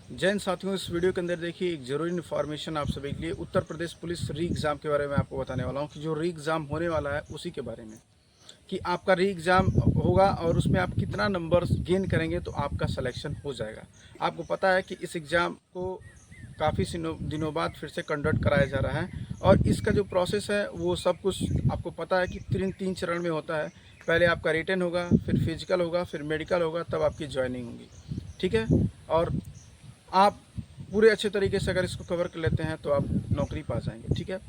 जैन साथियों, इस वीडियो के अंदर देखिए एक ज़रूरी इन्फॉर्मेशन आप सभी के लिए उत्तर प्रदेश पुलिस री एग्ज़ाम के बारे में आपको बताने वाला हूं कि जो री एग्ज़ाम होने वाला है उसी के बारे में कि आपका री एग्ज़ाम होगा और उसमें आप कितना नंबर गेन करेंगे तो आपका सिलेक्शन हो जाएगा। आपको पता है कि इस एग्ज़ाम को काफ़ी दिनों बाद फिर से कंडक्ट कराया जा रहा है और इसका जो प्रोसेस है वो सब कुछ आपको पता है कि तीन चरण में होता है। पहले आपका रिटन होगा, फिर फिजिकल होगा, फिर मेडिकल होगा, तब आपकी ज्वाइनिंग होगी। ठीक है। और आप पूरे अच्छे तरीके से अगर इसको कवर कर लेते हैं तो आप नौकरी पा जाएंगे। ठीक है।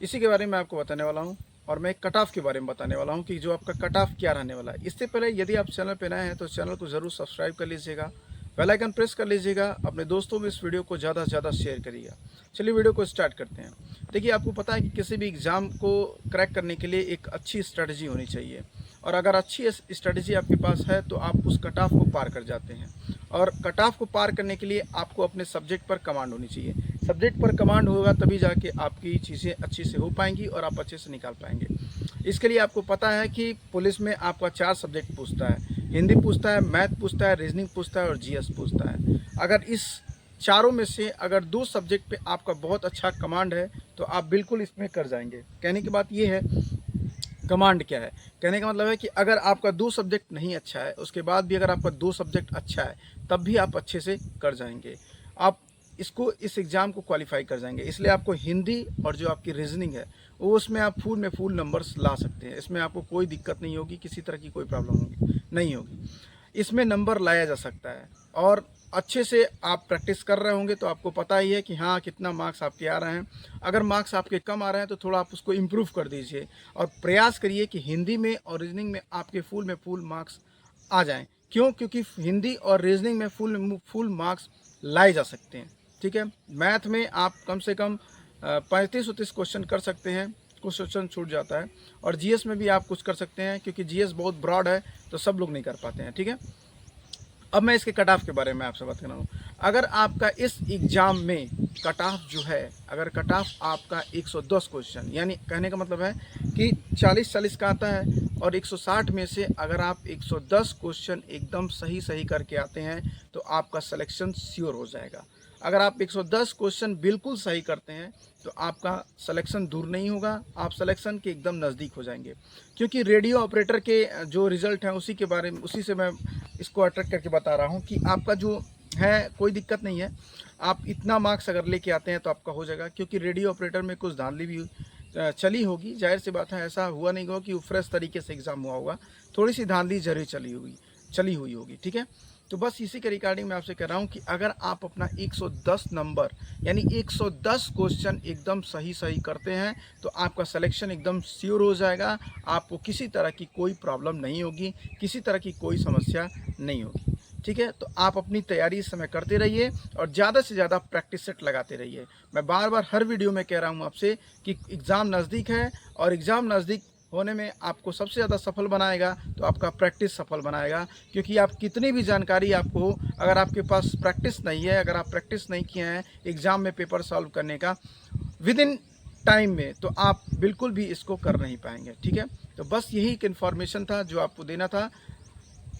इसी के बारे में आपको बताने वाला हूं और मैं कट ऑफ के बारे में बताने वाला हूं कि जो आपका कट ऑफ क्या रहने वाला है। इससे पहले यदि आप चैनल पर नए हैं तो चैनल को ज़रूर सब्सक्राइब कर लीजिएगा, बेल आइकन प्रेस कर लीजिएगा, अपने दोस्तों में इस वीडियो को ज़्यादा से ज़्यादा शेयर करिएगा। चलिए वीडियो को स्टार्ट करते हैं। देखिए, आपको पता है कि किसी भी एग्ज़ाम को क्रैक करने के लिए एक अच्छी स्ट्रेटजी होनी चाहिए और अगर अच्छी स्ट्रेटजी आपके पास है तो आप उस कट ऑफ को पार कर जाते हैं। और कट ऑफ को पार करने के लिए आपको अपने सब्जेक्ट पर कमांड होनी चाहिए। सब्जेक्ट पर कमांड होगा तभी जाके आपकी चीज़ें अच्छी से हो पाएंगी और आप अच्छे से निकाल पाएंगे। इसके लिए आपको पता है कि पुलिस में आपका 4 सब्जेक्ट पूछता है। हिंदी पूछता है, मैथ पूछता है, रीजनिंग पूछता है और जीएस पूछता है। अगर इस चारों में से अगर 2 सब्जेक्ट पे आपका बहुत अच्छा कमांड है तो आप बिल्कुल इसमें कर जाएंगे। कहने की बात ये है, कमांड क्या है? कहने का मतलब है कि अगर आपका 2 सब्जेक्ट नहीं अच्छा है, उसके बाद भी अगर आपका 2 सब्जेक्ट अच्छा है, तब भी आप अच्छे से कर जाएंगे। आप इस एग्ज़ाम को क्वालिफाई कर जाएंगे। इसलिए आपको हिंदी और जो आपकी रीजनिंग है वो उसमें आप फुल में फुल नंबर्स ला सकते हैं। इसमें आपको कोई दिक्कत नहीं होगी, किसी तरह की कोई प्रॉब्लम होगी नहीं होगी। इसमें नंबर लाया जा सकता है और अच्छे से आप प्रैक्टिस कर रहे होंगे तो आपको पता ही है कि हाँ कितना मार्क्स आपके आ रहे हैं। अगर मार्क्स आपके कम आ रहे हैं तो थोड़ा आप उसको इम्प्रूव कर दीजिए और प्रयास करिए कि हिंदी में और रीजनिंग में आपके फुल में फुल मार्क्स आ जाएं। क्यों? क्योंकि हिंदी और रीजनिंग में फुल मार्क्स लाए जा सकते हैं। ठीक है। मैथ में आप कम से कम 35-30 क्वेश्चन कर सकते हैं, कुछ क्वेश्चन छूट जाता है। और जीएस में भी आप कुछ कर सकते हैं क्योंकि जीएस बहुत ब्रॉड है तो सब लोग नहीं कर पाते हैं। ठीक है। अब मैं इसके कट ऑफ के बारे में आपसे बात कर रहा हूँ। अगर आपका इस एग्ज़ाम में कट ऑफ जो है, अगर कट ऑफ आपका 110 क्वेश्चन, यानी कहने का मतलब है कि 40-40 का आता है और 160 में से अगर आप 110 क्वेश्चन एकदम सही सही करके आते हैं तो आपका सिलेक्शन श्योर हो जाएगा। अगर आप 110 क्वेश्चन बिल्कुल सही करते हैं तो आपका सिलेक्शन दूर नहीं होगा, आप सिलेक्शन के एकदम नज़दीक हो जाएंगे। क्योंकि रेडियो ऑपरेटर के जो रिज़ल्ट हैं उसी के बारे में, उसी से मैं इसको अट्रैक्ट करके बता रहा हूँ कि आपका जो है कोई दिक्कत नहीं है। आप इतना मार्क्स अगर लेके आते हैं तो आपका हो जाएगा। क्योंकि रेडियो ऑपरेटर में कुछ धांधली भी चली होगी, जाहिर सी बात है। ऐसा हुआ नहीं होगा कि वो फ्रेश तरीके से एग्ज़ाम हुआ होगा, थोड़ी सी धांधली जरूर चली हुई होगी। ठीक है। तो बस इसी के रिगार्डिंग मैं आपसे कह रहा हूँ कि अगर आप अपना 110 नंबर यानी 110 क्वेश्चन एकदम सही सही करते हैं तो आपका सिलेक्शन एकदम श्योर हो जाएगा। आपको किसी तरह की कोई प्रॉब्लम नहीं होगी, किसी तरह की कोई समस्या नहीं होगी। ठीक है। तो आप अपनी तैयारी इस समय करते रहिए और ज़्यादा से ज़्यादा प्रैक्टिस सेट लगाते रहिए। मैं बार बार हर वीडियो में कह रहा हूँ आपसे कि एग्ज़ाम नज़दीक है और एग्ज़ाम नज़दीक होने में आपको सबसे ज़्यादा सफल बनाएगा तो आपका प्रैक्टिस सफल बनाएगा। क्योंकि आप कितनी भी जानकारी आपको हो, अगर आपके पास प्रैक्टिस नहीं है, अगर आप प्रैक्टिस नहीं किए हैं एग्ज़ाम में पेपर सॉल्व करने का विद इन टाइम में, तो आप बिल्कुल भी इसको कर नहीं पाएंगे। ठीक है। तो बस यही एक इन्फॉर्मेशन था जो आपको देना था।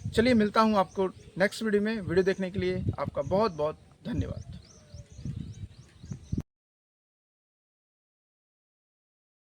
चलिए मिलता हूँ आपको नेक्स्ट वीडियो में। वीडियो देखने के लिए आपका बहुत बहुत धन्यवाद।